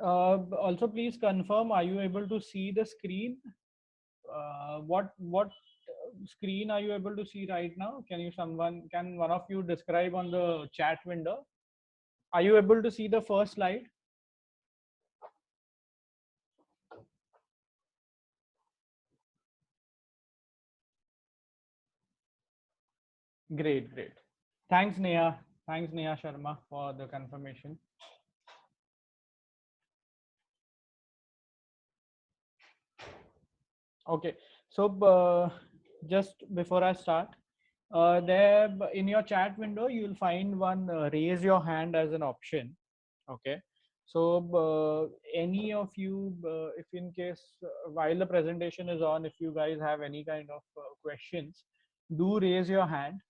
Also, please confirm, are you able to see the screen? What screen are you able to see right now? Can one of you describe on the chat window? Are you able to see the first slide? Great, great. Thanks, Neha. Thanks, Neha Sharma, for the confirmation. Okay, so just before I start, there in your chat window, you will find one raise your hand as an option. Okay, so any of you, if in case while the presentation is on, if you guys have any kind of questions, do raise your hand.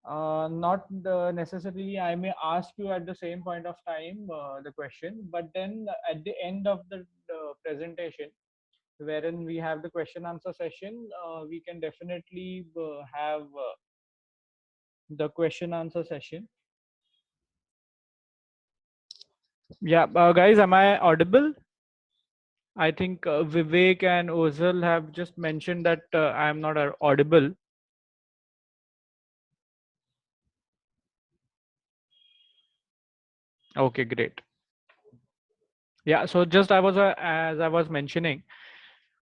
Not necessarily I may ask you at the same point of time the question, but then at the end of the presentation, wherein we have the question answer session, we can definitely have the question answer session. Yeah, guys, am I audible? I think Vivek and Ozil have just mentioned that I am not audible. Okay, great. Yeah, so just as I was mentioning,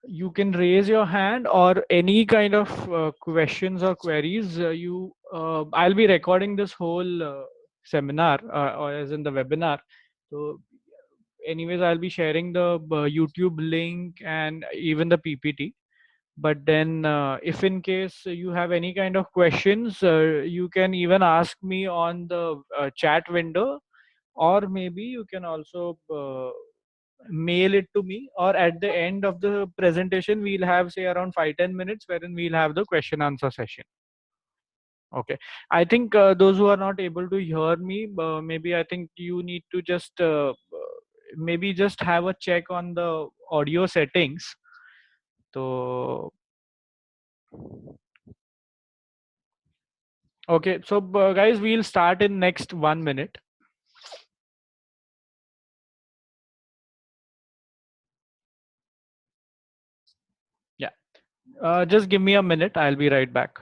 you can raise your hand or any kind of questions or queries. I'll be recording this whole seminar or as in the webinar. So anyways, I'll be sharing the YouTube link and even the PPT. But then if in case you have any kind of questions, you can even ask me on the chat window, or maybe you can also mail it to me, or at the end of the presentation we'll have say around 5-10 minutes wherein we'll have the question answer session. Okay, I think those who are not able to hear me, maybe I think you need to just maybe just have a check on the audio settings. So okay, so guys, we'll start in next 1 minute. Yeah, just give me a minute, I'll be right back.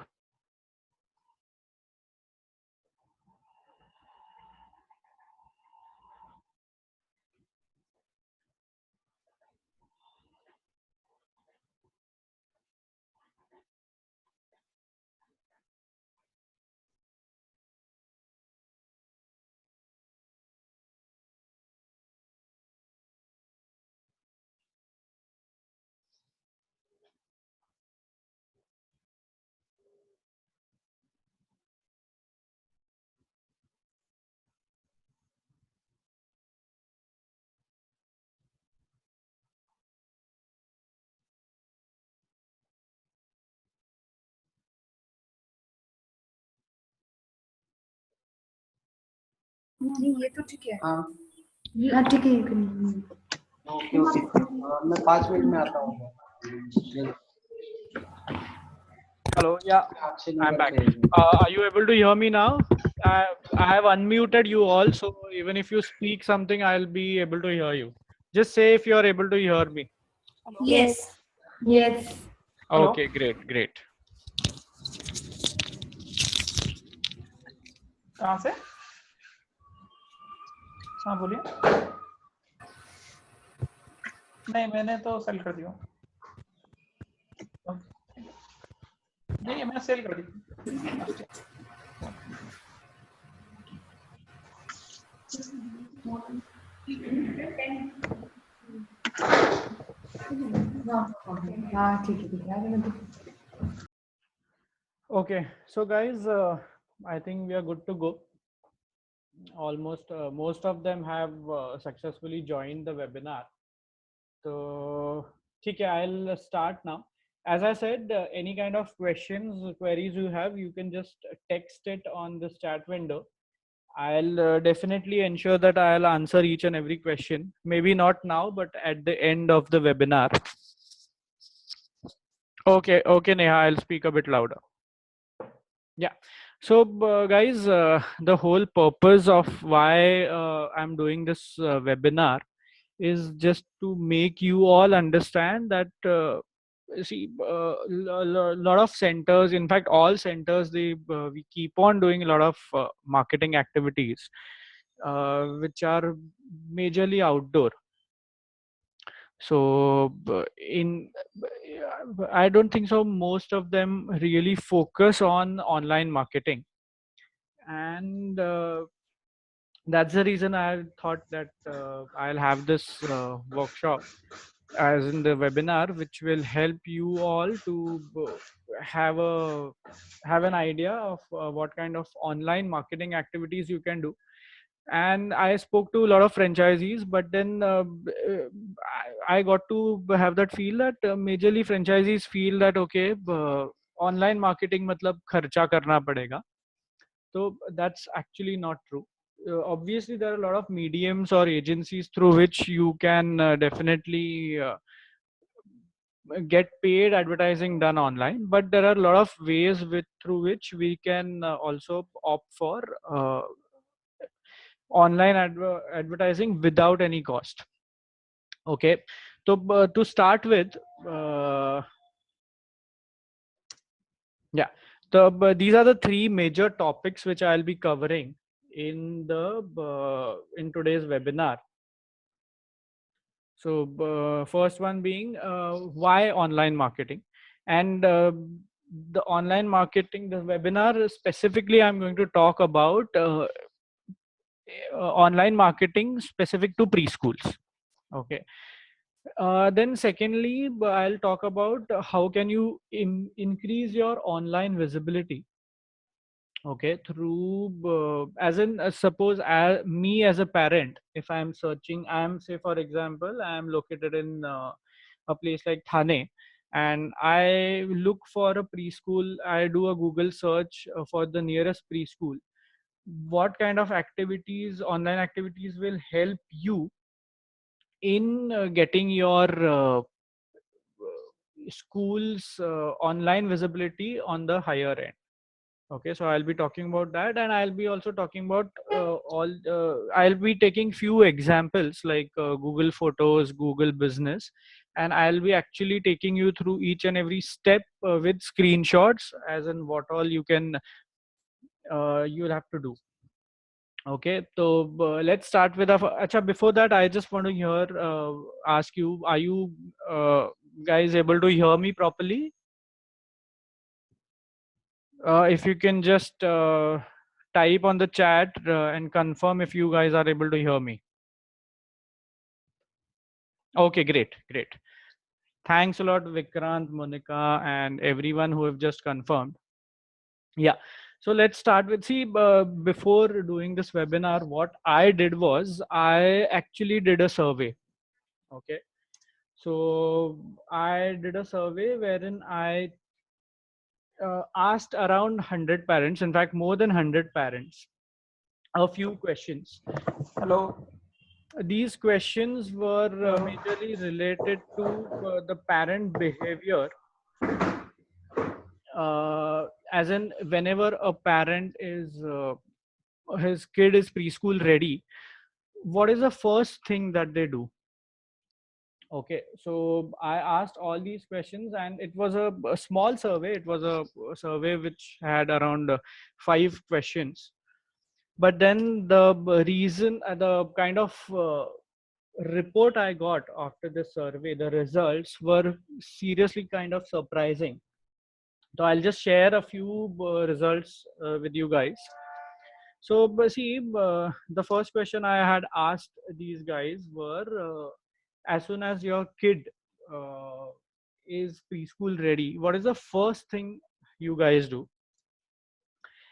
नहीं ये तो ठीक है हाँ ठीक है okay okay मैं 5 minute में आता हूँ. Hello, yeah, I'm back. Are you able to hear me now? I have unmuted you all, so even if you speak something, I'll be able to hear you. Just say if you're able to hear me. Yes. Yes. Okay, great, great. कहाँ से? हाँ बोलिए. नहीं मैंने तो cell कर दिया. नहीं मैंने सेल कर दी. हाँ ठीक है. Okay, so guys, I think we are good to go. Almost most of them have successfully joined the webinar. So, okay, I'll start now. As I said, any kind of questions, queries you have, you can just text it on this chat window. I'll definitely ensure that I'll answer each and every question. Maybe not now, but at the end of the webinar. Okay, okay, Neha, I'll speak a bit louder. Yeah. So, guys, the whole purpose of why I'm doing this webinar is just to make you all understand that see lot of centers, in fact all centers, they we keep on doing a lot of marketing activities which are majorly outdoor. So I don't think so most of them really focus on online marketing, and that's the reason I thought that I'll have this workshop as in the webinar, which will help you all to have an idea of what kind of online marketing activities you can do. And I spoke to a lot of franchisees, but then I got to have that feel that majorly franchisees feel that okay, online marketing matlab kharcha karna padega. So that's actually not true. Obviously, there are a lot of mediums or agencies through which you can definitely get paid advertising done online, but there are a lot of ways through which we can also opt for online advertising without any cost. Okay, so to start with, uh, yeah, these are the three major topics which I'll be covering in the in today's webinar. So first one being why online marketing, and the online marketing, the webinar specifically I'm going to talk about online marketing specific to preschools. Okay. Then secondly, I'll talk about how can you increase your online visibility. Okay, through as in suppose me as a parent, if I'm searching, I'm say for example, I'm located in a place like Thane, and I look for a preschool. I do a Google search for the nearest preschool. What kind of activities, online activities, will help you in getting your school's online visibility on the higher end? Okay, so I'll be talking about that, and I'll be also talking about I'll be taking few examples like Google Photos, Google Business, and I'll be actually taking you through each and every step with screenshots, as in what all you can you'll have to do. Okay, so let's start with Acha, before that, I just want to ask you, are you guys able to hear me properly? If you can just type on the chat and confirm if you guys are able to hear me. Okay, great, great. Thanks a lot, Vikrant, Monica, and everyone who have just confirmed. Yeah. So let's start with, see, before doing this webinar, what I did was I actually did a survey. Okay. So I did a survey wherein I asked around 100 parents, in fact, more than 100 parents, a few questions. Hello. These questions were Hello. majorly related to the parent behavior, as in whenever a parent is his kid is preschool ready, what is the first thing that they do? Okay, so I asked all these questions, and it was a small survey. It was a survey which had around 5 questions. But then the reason, the kind of report I got after the survey, the results were seriously kind of surprising. So I'll just share a few results with you guys. So see, the first question I had asked these guys were, as soon as your kid uh, is preschool ready, what is the first thing you guys do?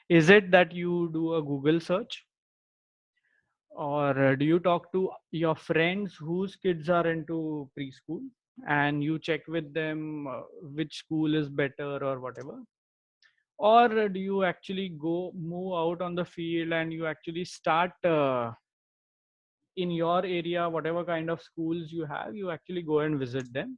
Is it that you do a Google search? Or do you talk to your friends whose kids are into preschool and you check with them which school is better or whatever? Or do you actually go move out on the field and you actually start in your area, whatever kind of schools you have, you actually go and visit them?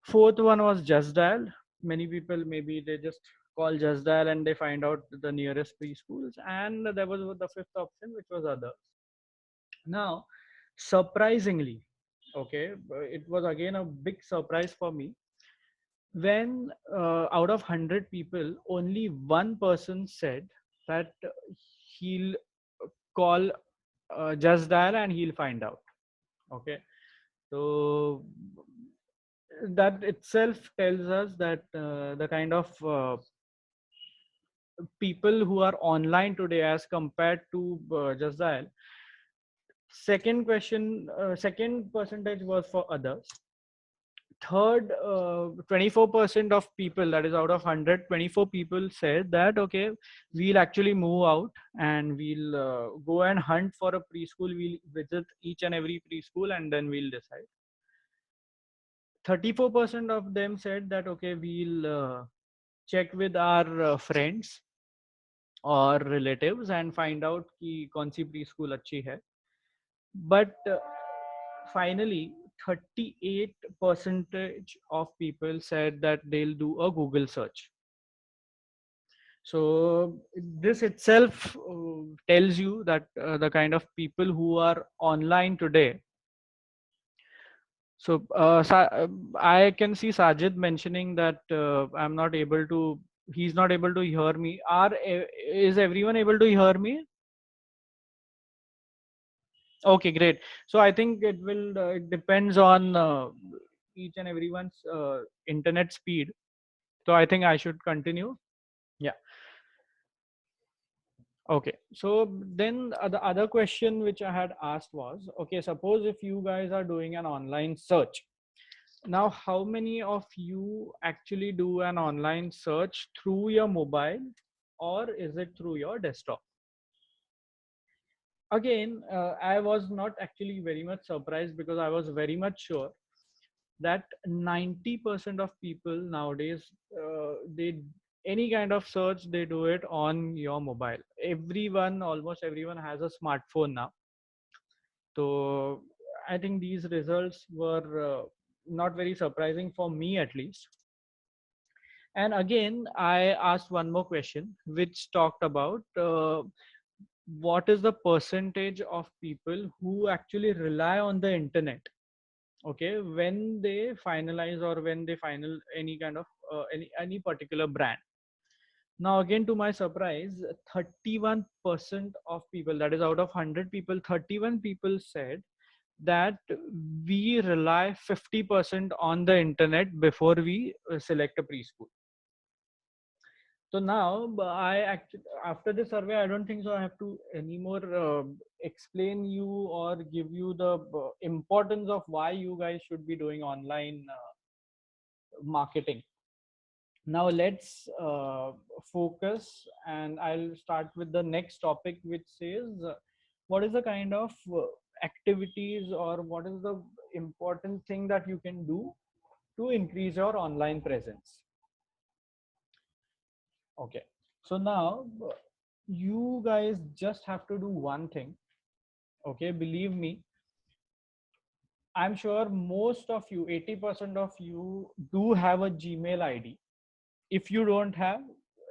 Fourth one was just dial. Many people, maybe they just call just dial and they find out the nearest preschools. And there was the fifth option, which was others. Now, Surprisingly, okay, it was again a big surprise for me when out of 100 people, only one person said that he'll call Just Dial and he'll find out. Okay, so that itself tells us that the kind of people who are online today as compared to Just Dial. Second question, second percentage was for others. Third, 24% of people, that is out of 100, 24 people said that okay, we'll actually move out and we'll go and hunt for a preschool. We'll visit each and every preschool and then we'll decide. 34% of them said that okay, we'll check with our friends or relatives and find out कि कौन सी preschool अच्छी है. But finally 38 percentage of people said that they'll do a Google search. So this itself tells you that the kind of people who are online today. So I can see Sajid mentioning that I'm not able to, he's not able to hear me. Is everyone able to hear me? Okay, great. So I think it will, it depends on each and everyone's internet speed. So I think I should continue. Yeah. Okay. So then the other question which I had asked was, okay, suppose if you guys are doing an online search. Now, how many of you actually do an online search through your mobile or is it through your desktop? Again, I was not actually very much surprised because I was very much sure that 90% of people nowadays, they any kind of search they do it on your mobile. Everyone, almost everyone has a smartphone now. So I think these results were not very surprising for me at least. And again, I asked one more question which talked about what is the percentage of people who actually rely on the internet, okay, when they finalize or when they final any kind of any particular brand. Now again, to my surprise, 31% of people, that is out of 100 people, 31 people said that we rely 50% on the internet before we select a preschool. So now I actually, after the survey, I don't think so I have to anymore explain you or give you the importance of why you guys should be doing online marketing. Now let's focus, and I'll start with the next topic, which says what is the kind of activities or what is the important thing that you can do to increase your online presence. Okay, so now you guys just have to do one thing. Okay, believe me, I'm sure most of you, 80% of you, do have a Gmail ID. If you don't have,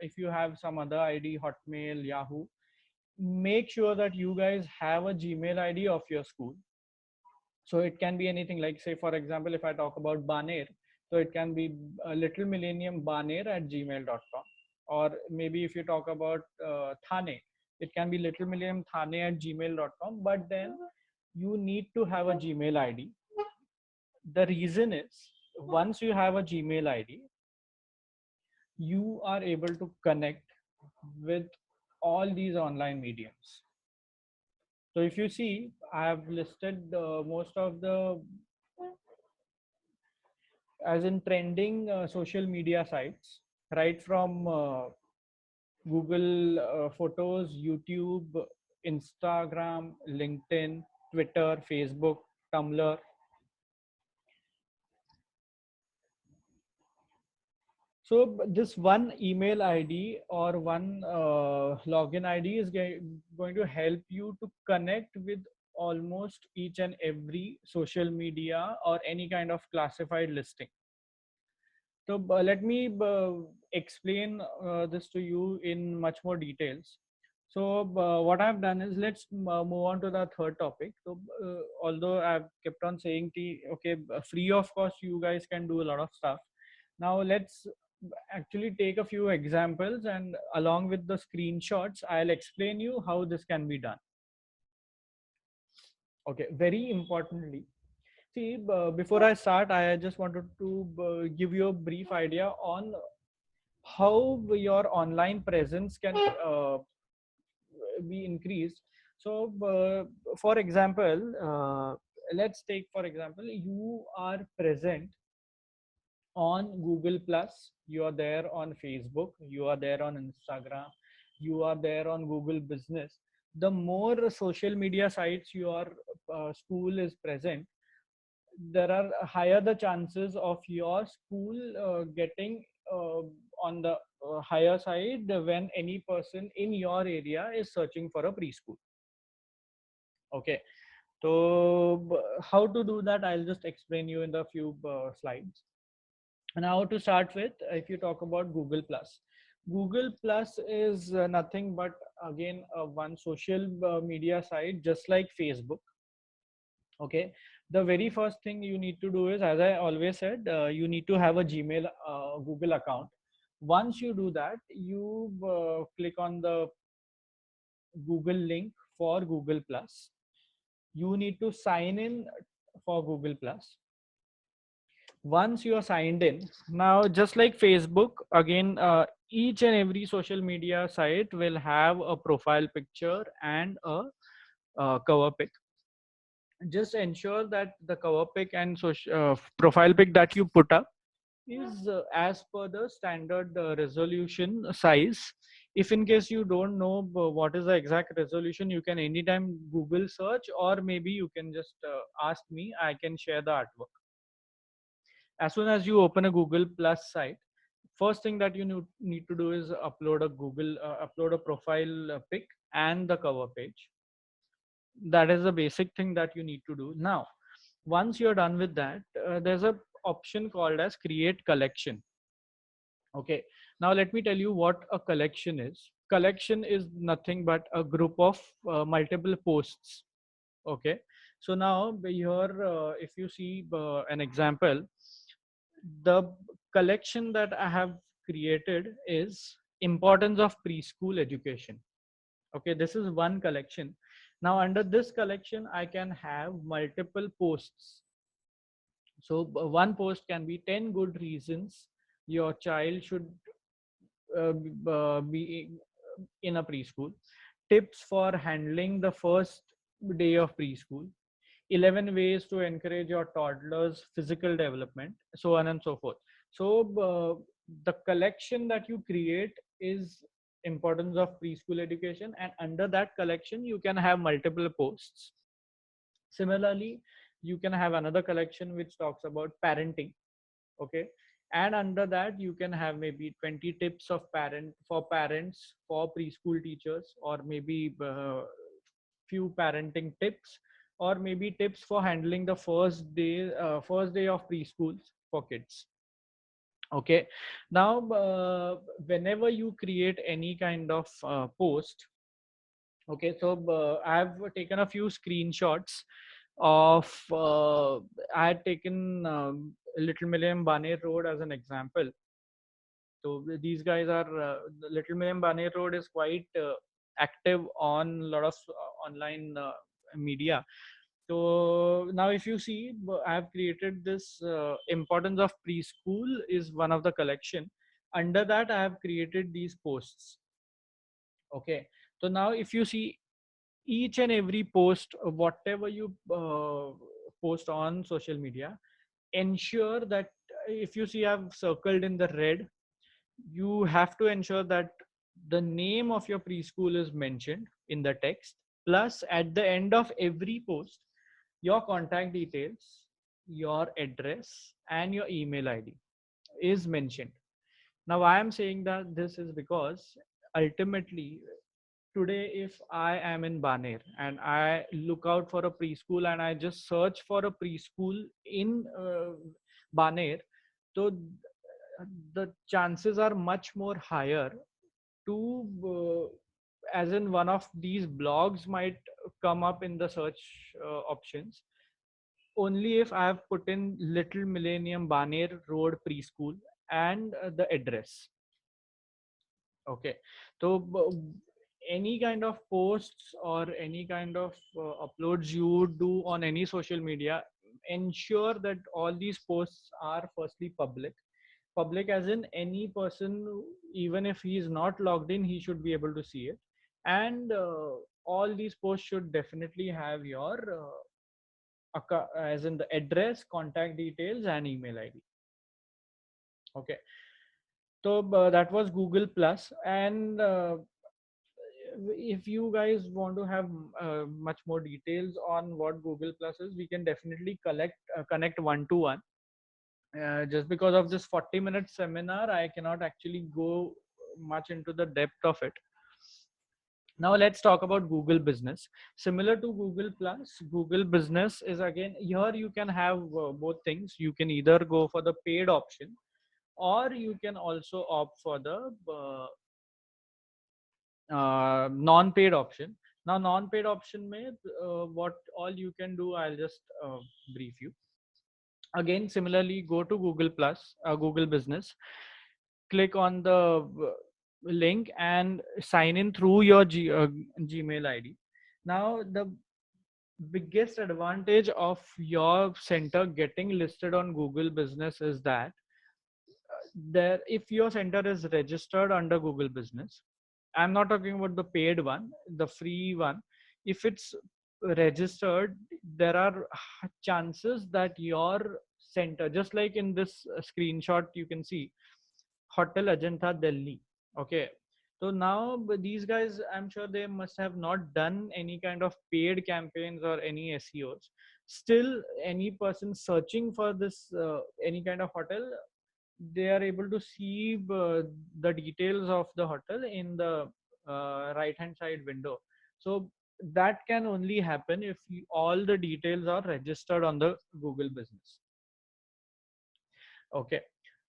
if you have some other ID, Hotmail, Yahoo, make sure that you guys have a Gmail ID of your school. So it can be anything, like say for example, if I talk about Baner, so it can be Little Millennium Baner at gmail.com. Or maybe if you talk about Thane, it can be Little Millennium Thane at gmail.com. But then you need to have a Gmail ID. The reason is, once you have a Gmail ID, you are able to connect with all these online mediums. So if you see, I have listed most of the, as in trending social media sites, right from Google Photos, YouTube, Instagram, LinkedIn, Twitter, Facebook, Tumblr. So this one email ID or one login ID is going to help you to connect with almost each and every social media or any kind of classified listing. So let me explain this to you in much more details. So what I've done is let's move on to the third topic. So although I've kept on saying okay, free of cost, you guys can do a lot of stuff. Now let's actually take a few examples, and along with the screenshots, I'll explain you how this can be done. Okay, very importantly, see, before I start, I just wanted to give you a brief idea on how your online presence can be increased. So for example, let's take for example, you are present on Google Plus, you are there on Facebook, you are there on Instagram, you are there on Google Business. The more social media sites your school is present, there are higher the chances of your school getting on the higher side when any person in your area is searching for a preschool. Okay, so how to do that, I'll just explain you in the few slides. Now to start with, if you talk about Google Plus, Google Plus is nothing but again one social media site just like Facebook. Okay, the very first thing you need to do is, as I always said, you need to have a Gmail Google account. Once you do that, you click on the Google link for Google Plus. You need to sign in for Google Plus. Once you are signed in, now just like Facebook, again each and every social media site will have a profile picture and a cover pic. Just ensure that the cover pic and profile pic that you put up is as per the standard resolution size. If in case you don't know what is the exact resolution, you can anytime Google search, or maybe you can just ask me, I can share the artwork. As soon as you open a Google Plus site, first thing that you need to do is upload a profile pic and the cover page. That is the basic thing that you need to do. Now once you're done with that, there's a option called as create collection. Okay, now let me tell you what a collection is. Collection is nothing but a group of multiple posts. Okay, so now here if you see an example, the collection that I have created is importance of preschool education. Okay, this is one collection. Now under this collection I can have multiple posts. So one post can be 10 good reasons your child should be in a preschool, tips for handling the first day of preschool, 11 ways to encourage your toddler's physical development, so on and so forth. So the collection that you create is importance of preschool education, and under that collection you can have multiple posts. Similarly, you can have another collection which talks about parenting. Okay, and under that you can have maybe 20 tips of parents for preschool teachers, or maybe few parenting tips, or maybe tips for handling the first day of preschools for kids. Okay, now whenever you create any kind of post, okay, so I've taken a few screenshots of I had taken Little Million Baner Road as an example. So these guys are the Little Million Baner Road is quite active on a lot of online media. So now if you see, I have created this importance of preschool is one of the collection. Under that I have created these posts. Okay, so now if you see each and every post, whatever you post on social media, ensure that if you see I've circled in the red, you have to ensure that the name of your preschool is mentioned in the text, plus at the end of every post your contact details, your address and your email ID is mentioned. Now I am saying that this is because ultimately today if I am in Baner and I look out for a preschool and I just search for a preschool in Baner, so the chances are much more higher to as in one of these blogs might come up in the search options only if I have put in Little Millennium Baner Road Preschool and the address. Okay, so any kind of posts or any kind of uploads you do on any social media, ensure that all these posts are firstly public. Public as in any person, even if he is not logged in, he should be able to see it. And all these posts should definitely have your as in the address, contact details, and email ID. Okay, so that was Google Plus. And if you guys want to have much more details on what Google Plus is, we can definitely connect one to one. Just because of this 40-minute seminar, I cannot actually go much into the depth of it. Now let's talk about Google Business. Similar to Google Plus, Google Business is, again, here you can have both things. You can either go for the paid option, or you can also opt for the non-paid option. Now non-paid option may what all you can do, I'll just brief you. Again, similarly, go to Google Plus, Google Business, click on the link and sign in through your Gmail ID. Now the biggest advantage of your center getting listed on Google Business is that there, if your center is registered under Google Business, I'm not talking about the paid one, the free one. If it's registered, there are chances that your center, just like in this screenshot you can see, Hotel Ajanta Delhi. Okay, so now these guys, I'm sure they must have not done any kind of paid campaigns or any SEOs. Still, any person searching for this any kind of hotel, they are able to see the details of the hotel in the right hand side window. So that can only happen if all the details are registered on the Google Business. Okay,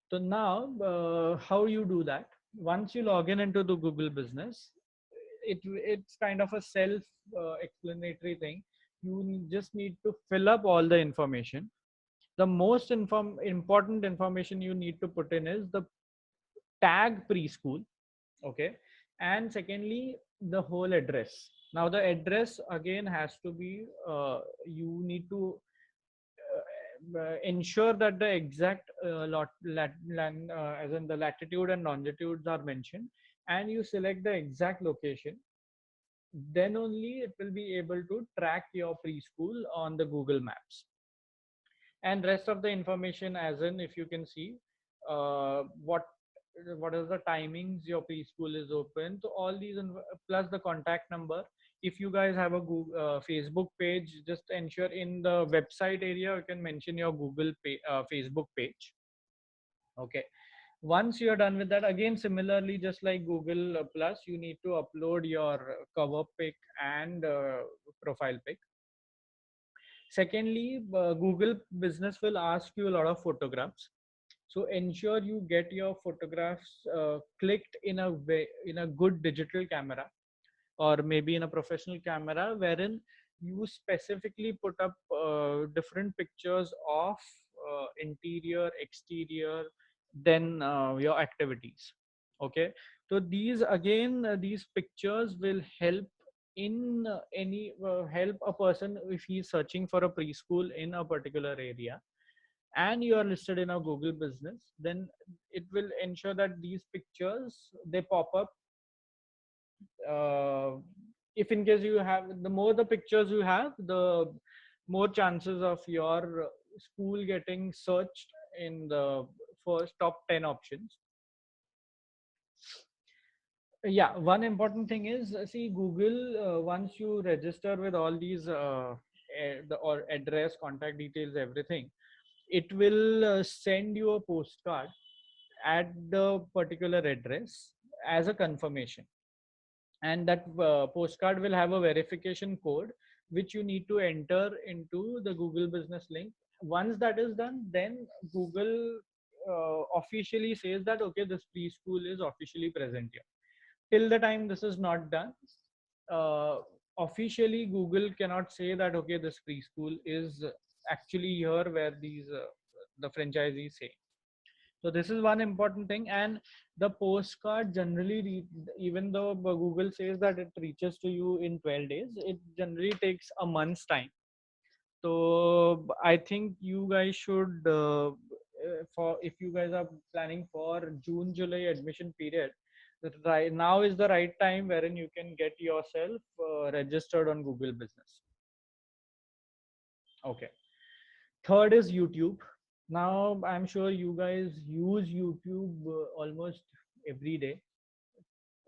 so now how you do that? Once you log in into the Google Business, it's kind of a self explanatory thing. You just need to fill up all the information. The most important information you need to put in is the tag preschool. Okay, and secondly, the whole address. Now the address again has to be you need to ensure that the exact as in the latitude and longitudes are mentioned, and you select the exact location. Then only it will be able to track your preschool on the Google Maps. And rest of the information, as in, if you can see what is the timings your preschool is open, so all these plus the contact number. If you guys have a Google, Facebook page, just ensure in the website area you can mention your Facebook page. Okay, once you're done with that, again similarly, just like Google Plus, you need to upload your cover pic and profile pic. Secondly, Google Business will ask you a lot of photographs. So ensure you get your photographs clicked in a way, in a good digital camera, or maybe in a professional camera, wherein you specifically put up different pictures of interior, exterior, then your activities. Okay, so these again, these pictures will help in any help a person if he's searching for a preschool in a particular area, and you are listed in a Google Business, then it will ensure that these pictures, they pop up. If in case you have, the more the pictures you have, the more chances of your school getting searched in the first top 10 options. Yeah, one important thing is, see, Google, once you register with all these or address, contact details, everything, it will send you a postcard at the particular address as a confirmation, and that postcard will have a verification code which you need to enter into the Google Business link. Once that is done, then Google officially says that okay, this preschool is officially present here. till the time this is not done, uh, officially Google cannot say that okay, this preschool is actually here where these the franchisees say. So this is one important thing. And the postcard generally even though Google says that it reaches to you in 12 days, it generally takes a month's time. So I think you guys should for if you guys are planning for June July admission period, that right now is the right time wherein you can get yourself registered on Google Business. Okay. Third is YouTube. Now I'm sure you guys use YouTube almost every day.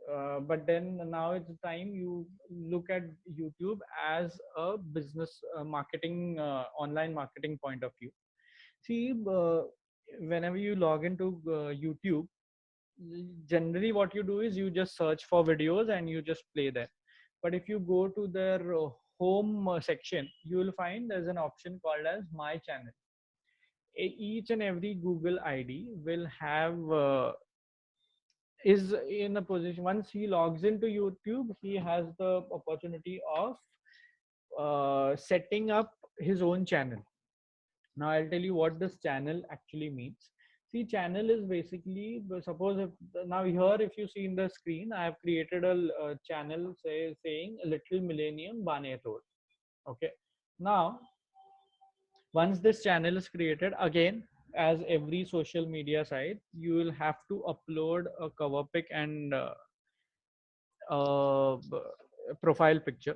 But then now it's time you look at YouTube as a business marketing, online marketing point of view. See, whenever you log into YouTube, generally what you do is you just search for videos and you just play them. But if you go to their home section, you will find there's an option called as My Channel. Each and every Google ID will have is in a position, once he logs into YouTube, he has the opportunity of setting up his own channel. Now I'll tell you what this channel actually means. See, channel is basically, suppose if now here, if you see in the screen, I have created a channel saying Little Millennium Baner Road. Okay. Now once this channel is created, again, as every social media site, you will have to upload a cover pic and profile picture.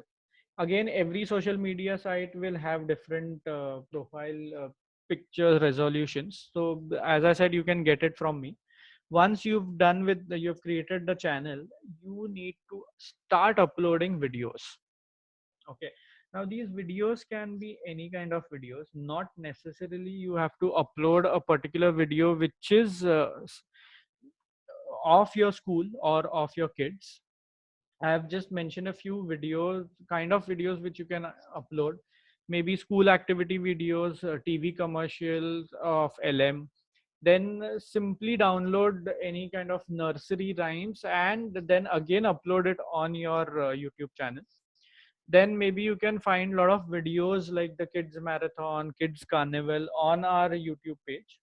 Again, every social media site will have different profile picture resolutions. So as I said, you can get it from me. Once you've done with you've created the channel, you need to start uploading videos. Okay. Now these videos can be any kind of videos, not necessarily you have to upload a particular video which is of your school or of your kids. I have just mentioned a few videos, kind of videos which you can upload. Maybe school activity videos, TV commercials of LM. Then simply download any kind of nursery rhymes and then again upload it on your YouTube channel. Then maybe you can find a lot of videos like the kids marathon, kids carnival on our YouTube page.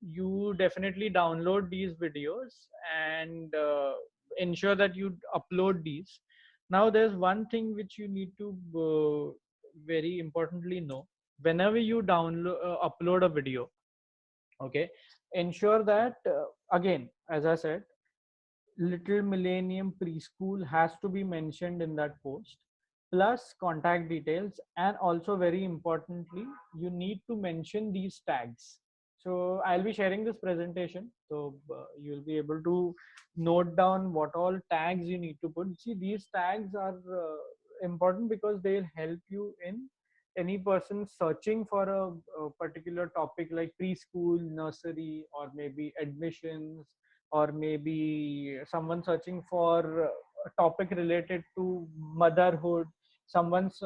You definitely download these videos and ensure that you upload these. Now there's one thing which you need to very importantly know. Whenever you download upload a video, okay, ensure that again, as I said, Little Millennium Preschool has to be mentioned in that post, plus contact details. And also very importantly, you need to mention these tags. So I'll be sharing this presentation, so you'll be able to note down what all tags you need to put. See, these tags are important because they'll help you in any person searching for a particular topic like preschool, nursery, or maybe admissions, or maybe someone searching for a topic related to motherhood. Someone's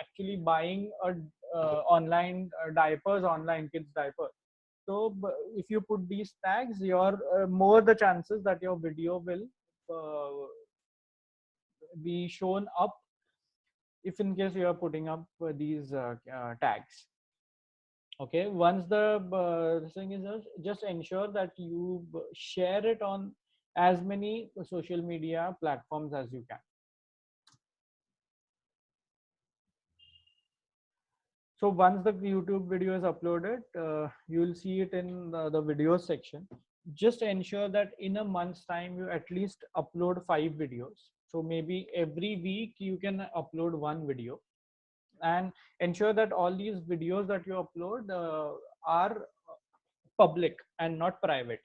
actually buying a online diapers, online kids diapers. So if you put these tags, your more the chances that your video will uh, be shown up if in case you are putting up these tags. Okay, once the thing is just ensure that you share it on as many social media platforms as you can. So once the YouTube video is uploaded, you will see it in the videos section. Just ensure that in a month's time you at least upload 5 videos. So maybe every week you can upload one video, and ensure that all these videos that you upload are public and not private.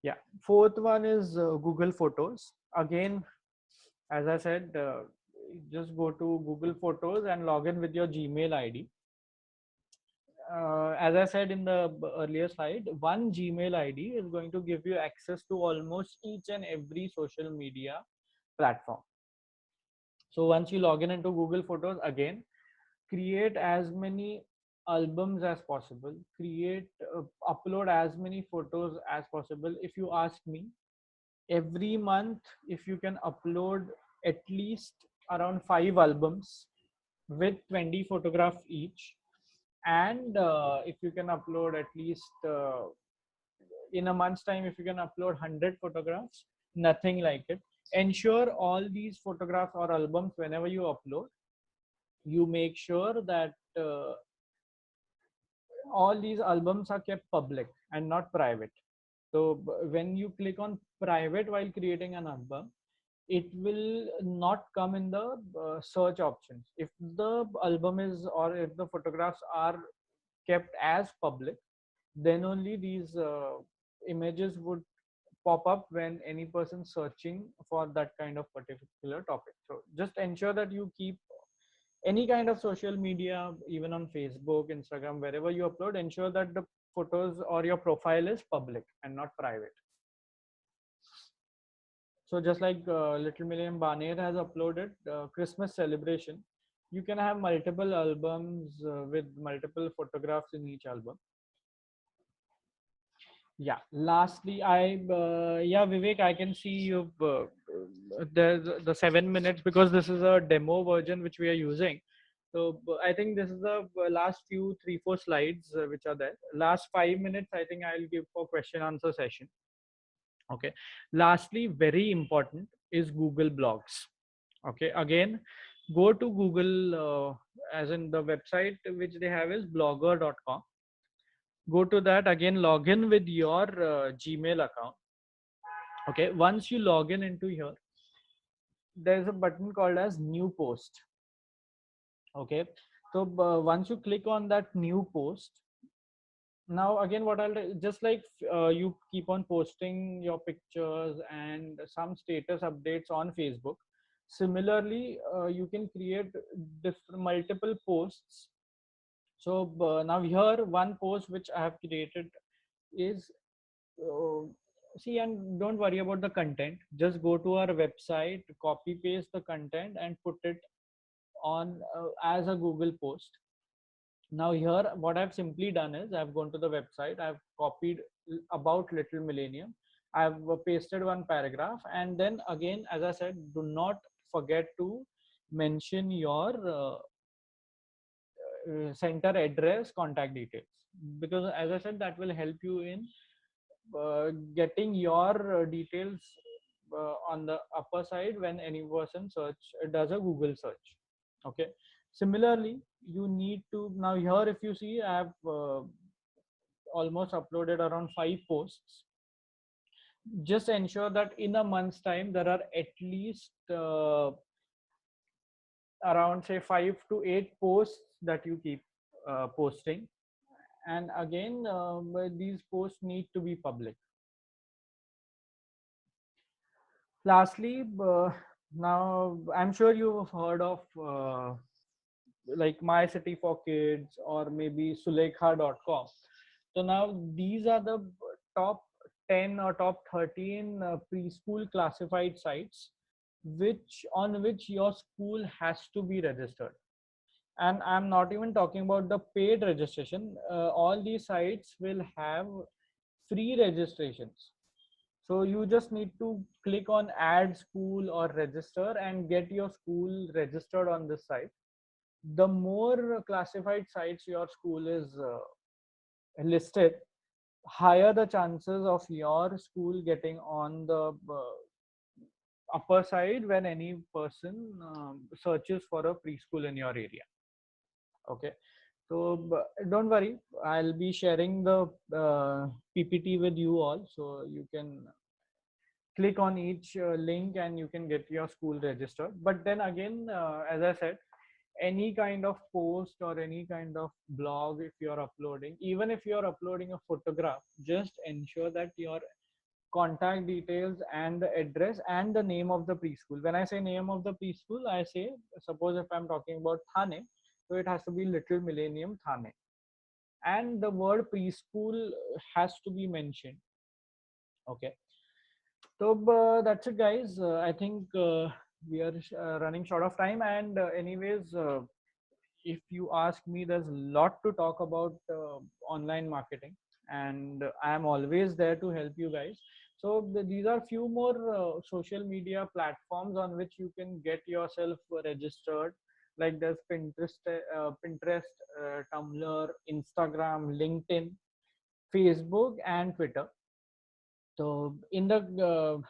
Yeah. Fourth one is Google Photos. Again, as I said, just go to Google Photos and log in with your Gmail ID. As I said in the earlier slide, one Gmail ID is going to give you access to almost each and every social media platform. So once you log in into Google Photos, again, create as many albums as possible, create upload as many photos as possible. If you ask me, every month, if you can upload at least around 5 albums with 20 photographs each, and if you can upload at least in a month's time, if you can upload 100 photographs, nothing like it. Ensure all these photographs or albums, whenever you upload, you make sure that all these albums are kept public and not private. So when you click on private while creating an album, it will not come in the search options. If the album is, or if the photographs are kept as public, then only these images would pop up when any person searching for that kind of particular topic. So just ensure that you keep any kind of social media, even on Facebook, Instagram, wherever you upload, ensure that the photos or your profile is public and not private. So just like Little Million Baner has uploaded Christmas celebration, you can have multiple albums with multiple photographs in each album. Yeah, lastly, yeah, Vivek, I can see you've the 7 minutes, because this is a demo version which we are using. So I think this is the last few 3-4 slides which are there. Last 5 minutes, I think I'll give for question answer session. Okay. Lastly, very important is Google Blogs. Okay. Again, go to Google, as in the website which they have is blogger.com. Go to that, again log in with your Gmail account. Okay, once you log in into here, there's a button called as new post. Okay, so once you click on that new post, now again what I'll do, just like you keep on posting your pictures and some status updates on Facebook, similarly you can create multiple posts. So now here one post which I have created is, see, and don't worry about the content, just go to our website, copy paste the content and put it on as a Google post. Now here what I've simply done is I've gone to the website, I've copied about Little Millennium, I've pasted one paragraph, and then again, as I said, do not forget to mention your center address, contact details, because as I said, that will help you in getting your details on the upper side when any person does a Google search. Okay, similarly you need to, now here if you see, I have almost uploaded around 5 posts. Just ensure that in a month's time there are at least around say 5 to 8 posts that you keep posting, and again these posts need to be public. Lastly, now I'm sure you've heard of like My City for Kids or maybe Sulekha.com. So now these are the top 10 or top 13 preschool classified sites on which your school has to be registered. And I'm not even talking about the paid registration. All these sites will have free registrations. So you just need to click on add school or register and get your school registered on this site. The more classified sites your school is listed, higher the chances of your school getting on the upper side when any person searches for a preschool in your area. Okay, so don't worry, I'll be sharing the PPT with you all, so you can click on each link and you can get your school registered. But then again, as I said, any kind of post or any kind of blog, if you're uploading, even if you're uploading a photograph, just ensure that your contact details and the address and the name of the preschool. When I say name of the preschool, I say, suppose if I'm talking about Thane, so it has to be Little Millennium Thane, and the word preschool has to be mentioned. Okay, so that's it, guys. I think we are running short of time, and anyways, if you ask me, there's a lot to talk about online marketing, and I am always there to help you guys. So these are few more social media platforms on which you can get yourself registered. Like there's Pinterest, Tumblr, Instagram, LinkedIn, Facebook, and Twitter. So in the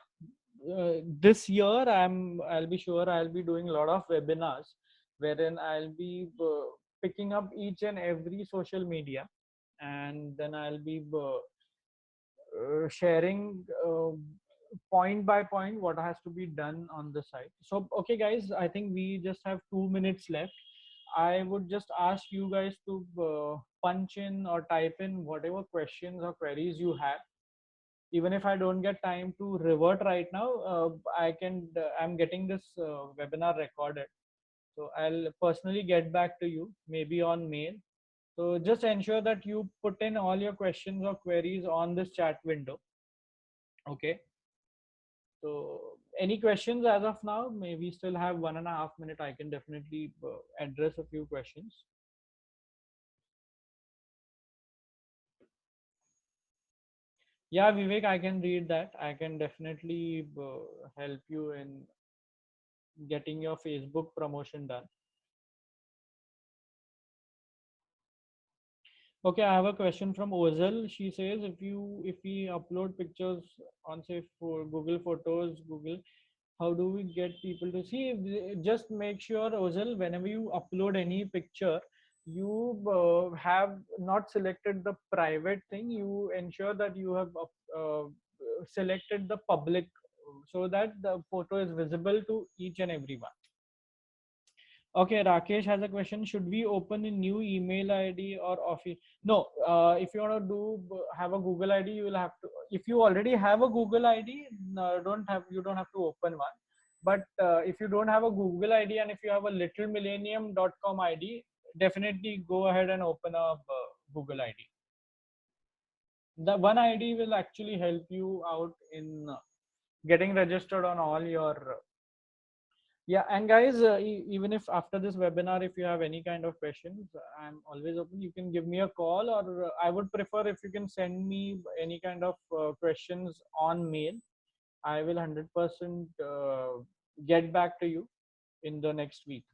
this year, I'll be sure I'll be doing a lot of webinars wherein I'll be picking up each and every social media, and then I'll be sharing point by point what has to be done on the site. So okay guys, I think we just have 2 minutes left. I would just ask you guys to punch in or type in whatever questions or queries you have. Even if I don't get time to revert right now, I'm getting this webinar recorded, so I'll personally get back to you maybe on mail. So just ensure that you put in all your questions or queries on this chat window. Okay, so any questions as of now? Maybe we still have 1.5 minutes. I can definitely address a few questions. Yeah, Vivek, I can read that. I can definitely help you in getting your Facebook promotion done. Okay, I have a question from Ozil. She says, if we upload pictures on say for Google Photos, Google, how do we get people to see? Just make sure, Ozil, whenever you upload any picture, you have not selected the private thing. You ensure that you have selected the public, so that the photo is visible to each and everyone. Okay, Rakesh has a question. Should we open a new email ID or office? No, if you want to have a Google ID, you will have to. If you already have a Google ID, you don't have to open one. But if you don't have a Google ID and if you have a littlemillennium.com ID, definitely go ahead and open a Google ID. The one ID will actually help you out in getting registered on all your yeah. And guys, even if after this webinar, if you have any kind of questions, I'm always open. You can give me a call, or I would prefer if you can send me any kind of questions on mail. I will 100% get back to you in the next week.